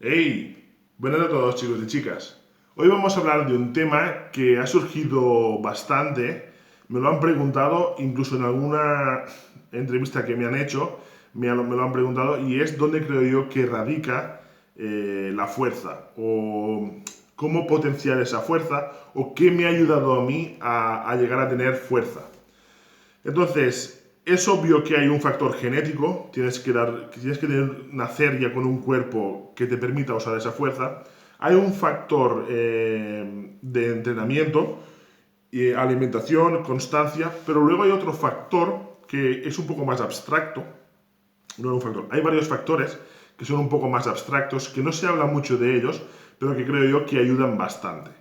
Hey, buenas a todos chicos y chicas. Hoy vamos a hablar de un tema que ha surgido bastante. Me lo han preguntado incluso en alguna entrevista que me han hecho, me lo han preguntado y es dónde creo yo que radica la fuerza o cómo potenciar esa fuerza o qué me ha ayudado a mí a llegar a tener fuerza. Entonces, es obvio que hay un factor genético, tienes que nacer ya con un cuerpo que te permita usar esa fuerza. Hay un factor de entrenamiento, alimentación, constancia, pero luego hay otro factor que es un poco más abstracto. No es un factor, hay varios factores que son un poco más abstractos, que no se habla mucho de ellos, pero que creo yo que ayudan bastante.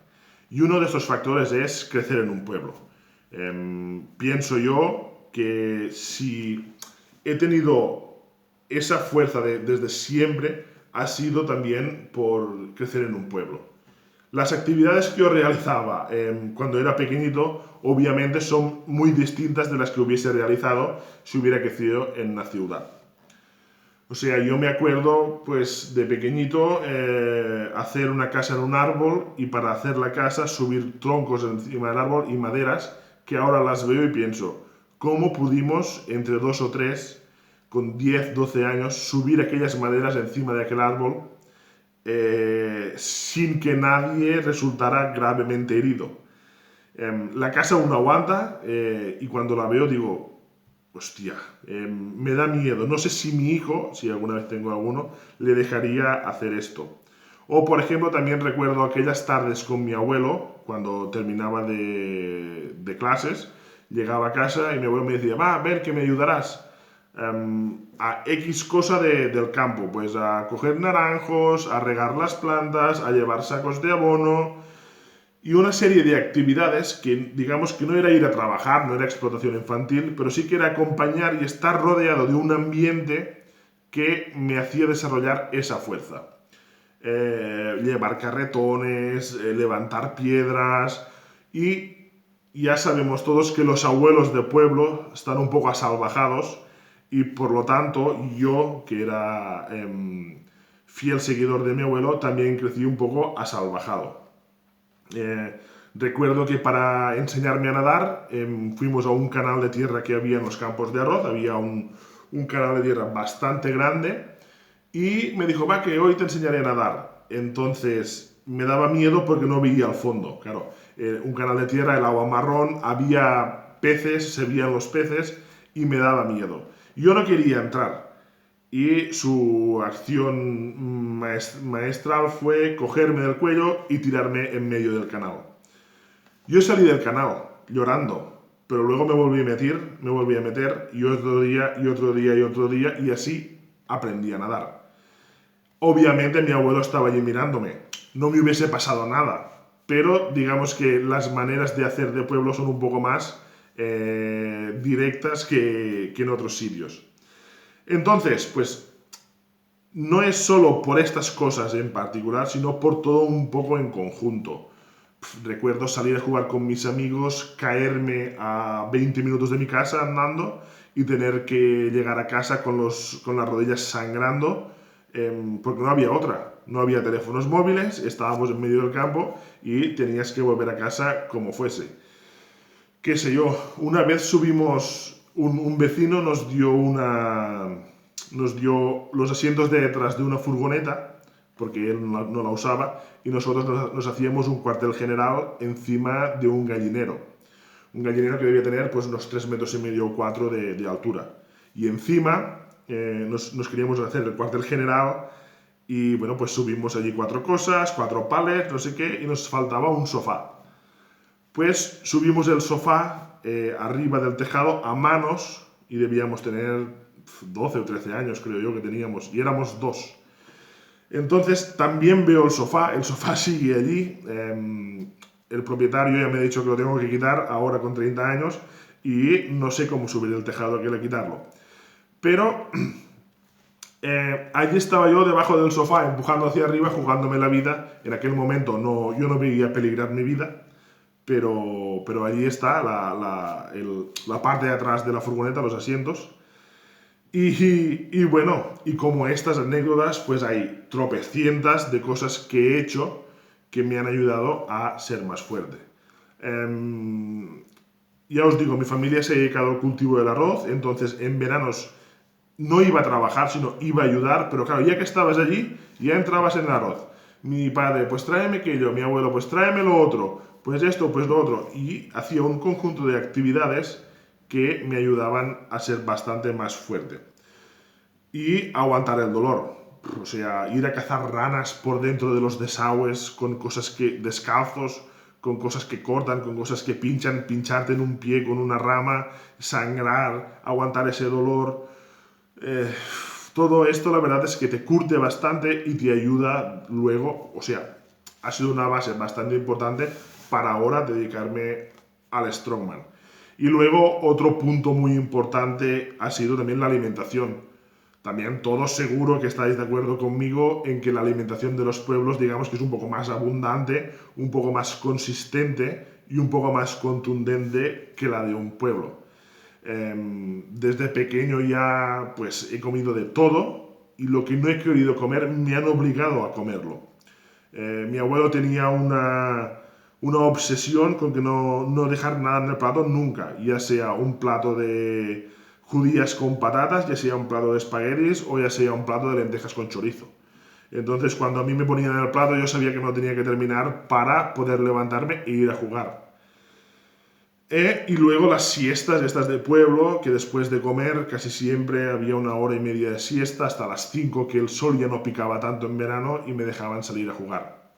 Y uno de estos factores es crecer en un pueblo. Pienso yo que si he tenido esa fuerza desde siempre, ha sido también por crecer en un pueblo. Las actividades que yo realizaba cuando era pequeñito, obviamente, son muy distintas de las que hubiese realizado si hubiera crecido en una ciudad. O sea, yo me acuerdo, pues, de pequeñito hacer una casa en un árbol y para hacer la casa subir troncos encima del árbol y maderas que ahora las veo y pienso, ¿cómo pudimos entre dos o tres con 10, 12 años subir aquellas maderas encima de aquel árbol sin que nadie resultara gravemente herido? La casa aún aguanta y cuando la veo digo, hostia, me da miedo. No sé si mi hijo, si alguna vez tengo alguno, le dejaría hacer esto. O, por ejemplo, también recuerdo aquellas tardes con mi abuelo, cuando terminaba de clases, llegaba a casa y mi abuelo me decía, va, a ver, que me ayudarás a X cosa del campo, pues a coger naranjos, a regar las plantas, a llevar sacos de abono, y una serie de actividades que digamos que no era ir a trabajar, no era explotación infantil, pero sí que era acompañar y estar rodeado de un ambiente que me hacía desarrollar esa fuerza. Llevar carretones, levantar piedras y ya sabemos todos que los abuelos de pueblo están un poco asalvajados y por lo tanto yo, que era fiel seguidor de mi abuelo, también crecí un poco asalvajado. Eh, Recuerdo que para enseñarme a nadar fuimos a un canal de tierra que había en los campos de arroz, había un canal de tierra bastante grande y me dijo, va, que hoy te enseñaré a nadar. Entonces me daba miedo porque no veía al fondo, claro, un canal de tierra, el agua marrón, había peces, se veían los peces y me daba miedo. Yo no quería entrar, y su acción maestral fue cogerme del cuello y tirarme en medio del canal. Yo salí del canal llorando, pero luego me volví a meter y otro día y otro día y otro día y así aprendí a nadar. Obviamente mi abuelo estaba allí mirándome, no me hubiese pasado nada, pero digamos que las maneras de hacer de pueblo son un poco más directas que en otros sitios. Entonces, pues no es solo por estas cosas en particular, sino por todo un poco en conjunto. Recuerdo salir a jugar con mis amigos, caerme a 20 minutos de mi casa andando y tener que llegar a casa con las rodillas sangrando porque no había otra. No había teléfonos móviles, estábamos en medio del campo y tenías que volver a casa como fuese. Qué sé yo, una vez subimos, un vecino nos dio los asientos de detrás de una furgoneta, porque él no la usaba, y nosotros nos hacíamos un cuartel general encima de un gallinero. Un gallinero que debía tener pues unos 3 metros y medio o 4 de altura. Y encima nos queríamos hacer el cuartel general y bueno, pues subimos allí 4 cosas, 4 palets, no sé qué, y nos faltaba un sofá. Pues subimos el sofá arriba del tejado a manos y debíamos tener 12 o 13 años, creo yo que teníamos, y éramos dos. Entonces también veo el sofá sigue allí, el propietario ya me ha dicho que lo tengo que quitar ahora con 30 años y no sé cómo subir el tejado que quitarlo. Pero allí estaba yo debajo del sofá empujando hacia arriba, jugándome la vida. En aquel momento yo no veía peligrar mi vida, pero allí está la parte de atrás de la furgoneta, los asientos. Y bueno, y como estas anécdotas, pues hay tropecientas de cosas que he hecho que me han ayudado a ser más fuerte. Em, ya os digo, mi familia se ha dedicado al cultivo del arroz, entonces en veranos no iba a trabajar, sino iba a ayudar, pero claro, ya que estabas allí, ya entrabas en el arroz. Mi padre, pues tráeme aquello, mi abuelo, pues tráeme lo otro, pues esto, pues lo otro, y hacía un conjunto de actividades que me ayudaban a ser bastante más fuerte. Y aguantar el dolor. O sea, ir a cazar ranas por dentro de los desagües con cosas que descalzos, con cosas que cortan, con cosas que pinchan, pincharte en un pie con una rama, sangrar, aguantar ese dolor. Eh, Todo esto la verdad es que te curte bastante y te ayuda luego, o sea, ha sido una base bastante importante para ahora dedicarme al strongman. Y luego otro punto muy importante ha sido también la alimentación. También todos seguro que estáis de acuerdo conmigo en que la alimentación de los pueblos, digamos que es un poco más abundante, un poco más consistente y un poco más contundente que la de un pueblo. Desde pequeño ya pues he comido de todo y lo que no he querido comer me han obligado a comerlo. Mi abuelo tenía una obsesión con que no dejar nada en el plato nunca, ya sea un plato de judías con patatas, ya sea un plato de espaguetis o ya sea un plato de lentejas con chorizo. Entonces cuando a mí me ponían en el plato yo sabía que no tenía que terminar para poder levantarme e ir a jugar. Y luego las siestas estas de pueblo, que después de comer casi siempre había una hora y media de siesta hasta las 5 que el sol ya no picaba tanto en verano y me dejaban salir a jugar.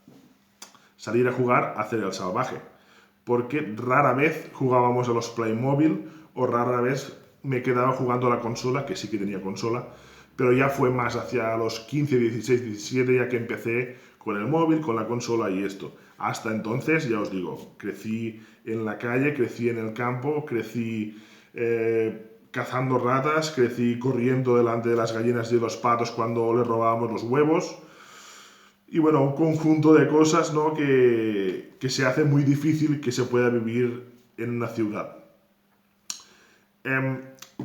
Salir a jugar a hacer el salvaje. Porque rara vez jugábamos a los Playmobil o rara vez me quedaba jugando a la consola, que sí que tenía consola, pero ya fue más hacia los 15, 16, 17 ya que empecé con el móvil, con la consola y esto. Hasta entonces, ya os digo, crecí en la calle, crecí en el campo, crecí cazando ratas, crecí corriendo delante de las gallinas y de los patos cuando les robábamos los huevos. Y bueno, un conjunto de cosas, ¿no? que se hace muy difícil que se pueda vivir en una ciudad.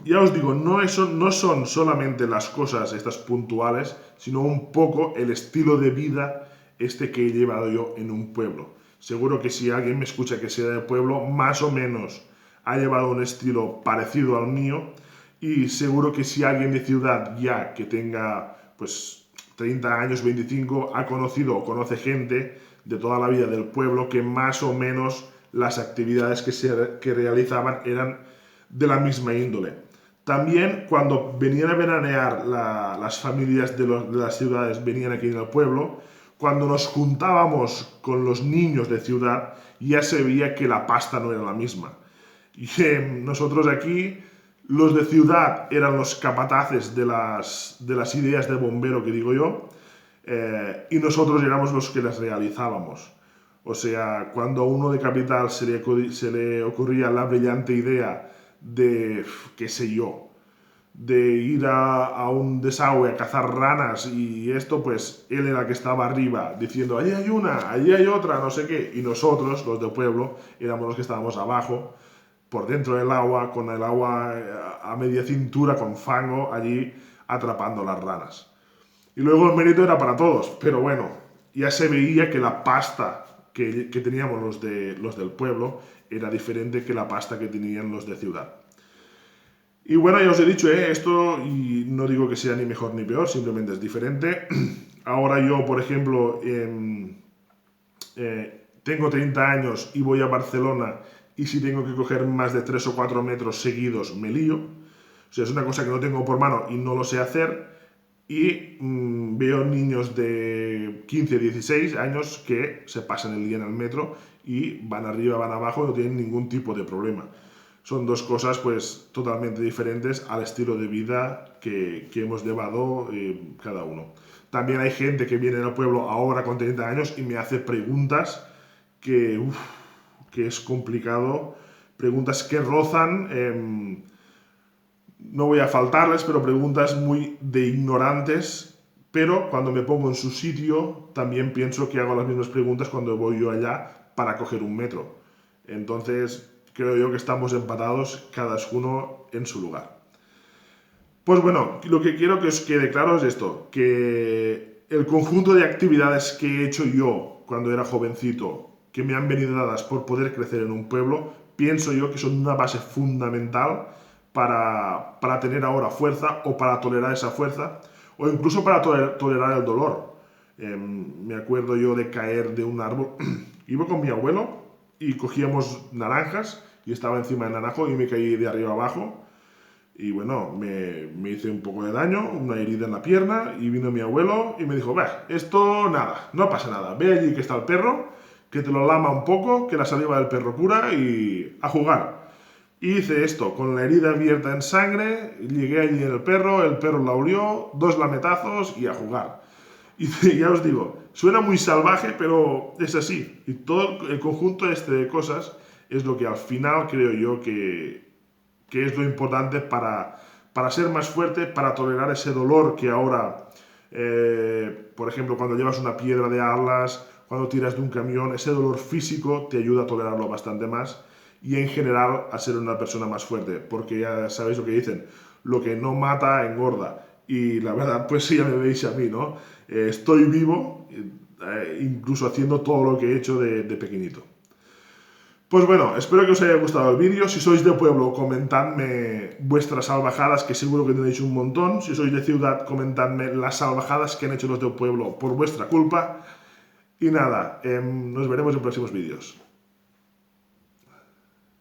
Ya os digo, no son solamente las cosas estas puntuales, sino un poco el estilo de vida este que he llevado yo en un pueblo. Seguro que si alguien me escucha que sea de pueblo, más o menos ha llevado un estilo parecido al mío, y seguro que si alguien de ciudad ya que tenga pues 30 años, 25, ha conocido o conoce gente de toda la vida del pueblo que más o menos las actividades que realizaban eran de la misma índole. También cuando venían a veranear las familias de las ciudades, venían aquí en el pueblo, cuando nos juntábamos con los niños de ciudad, ya se veía que la pasta no era la misma. Y nosotros aquí, los de ciudad eran los capataces de las ideas de bombero que digo yo, y nosotros éramos los que las realizábamos. O sea, cuando a uno de capital se le ocurría la brillante idea de, qué sé yo, de ir a un desagüe a cazar ranas y esto, pues él era el que estaba arriba diciendo, allí hay una, allí hay otra, no sé qué. Y nosotros, los del pueblo, éramos los que estábamos abajo, por dentro del agua, con el agua a media cintura, con fango, allí atrapando las ranas. Y luego el mérito era para todos, pero bueno, ya se veía que la pasta que teníamos los del pueblo era diferente que la pasta que tenían los de ciudad. Y bueno, ya os he dicho, esto, y no digo que sea ni mejor ni peor, simplemente es diferente. Ahora yo, por ejemplo, tengo 30 años y voy a Barcelona y si tengo que coger más de 3 o 4 metros seguidos me lío. O sea, es una cosa que no tengo por mano y no lo sé hacer. Y veo niños de 15, 16 años que se pasan el día en el metro y van arriba, van abajo y no tienen ningún tipo de problema. Son dos cosas pues totalmente diferentes al estilo de vida que hemos llevado cada uno. También hay gente que viene al pueblo ahora con 30 años y me hace preguntas que es complicado, preguntas que rozan, no voy a faltarles, pero preguntas muy de ignorantes, pero cuando me pongo en su sitio también pienso que hago las mismas preguntas cuando voy yo allá para coger un metro. Entonces creo yo que estamos empatados cada uno en su lugar. Pues bueno, lo que quiero que os quede claro es esto, que el conjunto de actividades que he hecho yo cuando era jovencito, que me han venido dadas por poder crecer en un pueblo, pienso yo que son una base fundamental para tener ahora fuerza o para tolerar esa fuerza o incluso para tolerar el dolor. Me acuerdo yo de caer de un árbol, iba con mi abuelo y cogíamos naranjas y estaba encima del naranjo y me caí de arriba abajo. Y bueno, me hice un poco de daño, una herida en la pierna, y vino mi abuelo y me dijo, va, esto nada, no pasa nada, ve allí que está el perro, que te lo lama un poco, que la saliva del perro cura y a jugar. Y hice esto, con la herida abierta en sangre, llegué allí en el perro la olió, 2 lametazos y a jugar. Y ya os digo, suena muy salvaje, pero es así. Y todo el conjunto este de cosas es lo que al final creo yo que es lo importante para ser más fuerte, para tolerar ese dolor que ahora, por ejemplo, cuando llevas una piedra de alas, cuando tiras de un camión, ese dolor físico te ayuda a tolerarlo bastante más y en general a ser una persona más fuerte, porque ya sabéis lo que dicen, lo que no mata engorda. Y la verdad, pues sí, ya me veis a mí, ¿no? Estoy vivo, incluso haciendo todo lo que he hecho de pequeñito. Pues bueno, espero que os haya gustado el vídeo. Si sois de pueblo, comentadme vuestras salvajadas, que seguro que tenéis un montón. Si sois de ciudad, comentadme las salvajadas que han hecho los de pueblo por vuestra culpa. Y nada, nos veremos en próximos vídeos.